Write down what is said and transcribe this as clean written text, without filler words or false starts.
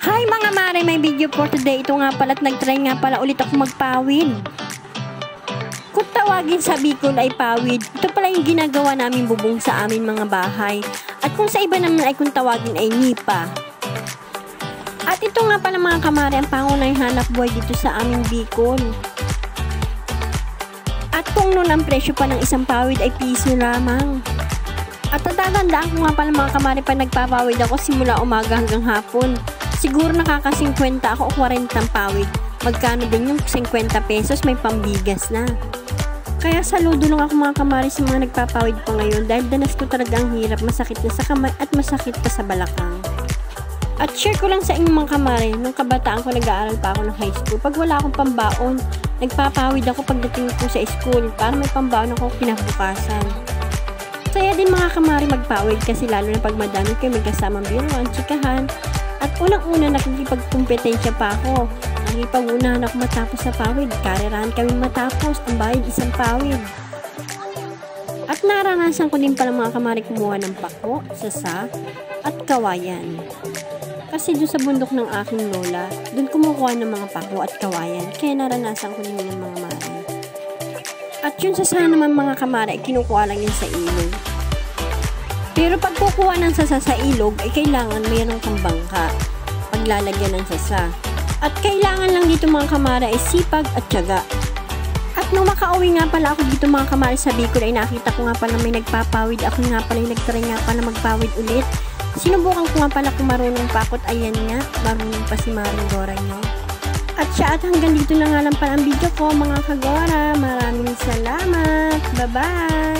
Hi mga mare, may video for today. Ito nga pala at nag-try nga pala ulit ako magpawid. Kung tawagin sa Bicol ay pawid, ito pala yung ginagawa namin bubong sa amin mga bahay. At kung sa iba naman ay kung tawagin ay nipa. At ito nga pala mga kamare, ang pangunahing hanap buhay dito sa aming Bicol. At kung noon ang presyo pa ng isang pawid ay piso lamang. At natatandaan ko nga pala mga kamare, pa nagpapawid ako simula umaga hanggang hapon. Siguro nakaka-50 ako o 40 ang pawid. Magkano din yung 50 pesos, may pambigas na. Kaya saludo lang ako mga kamare sa mga nagpapawid pa ngayon dahil danas ko talaga ang hirap, masakit na sa kamay at masakit pa sa balakang. At share ko lang sa inyong mga kamare, nung kabataan ko nag-aaral pa ako ng high school, pag wala akong pambaon, nagpapawid ako pagdating ko sa school para may pambaon ako kinabukasan. Saya din mga kamare magpawid kasi lalo na pag madami kayo may kasamang biruan, tsikahan. At unang-una nakikipagkumpetensya pa ako. Nakikipag-unahan ako matapos sa pawid. Karerahan kami matapos. Ang bayad isang pawid. At naranasan ko din pala mga kamari kumuha ng pako, sasa, at kawayan. Kasi doon sa bundok ng aking lola, doon kumukuha ng mga pako at kawayan. Kaya naranasan ko din yung mga mari. At yun sasa naman mga kamari ay kinukuha lang yun sa ilog. Pero pag kukuha ng sasa sa ilog, ay kailangan mayroon kang bangka paglalagyan ng sasa. At kailangan lang dito mga kamara ay sipag at tiyaga. At nung makauwi nga pala ako dito mga kamara sa Bicol ay nakita ko nga pala may nagpapawid. Ako nga pala yung nagtry nga pala magpawid ulit. Sinubukan ko nga pala kung marunong pa ako at ayan nga, marunong pa si Maring Gora nyo. At siya, at hanggang dito na nga lang pala ang video ko mga kagora. Maraming salamat. Bye-bye!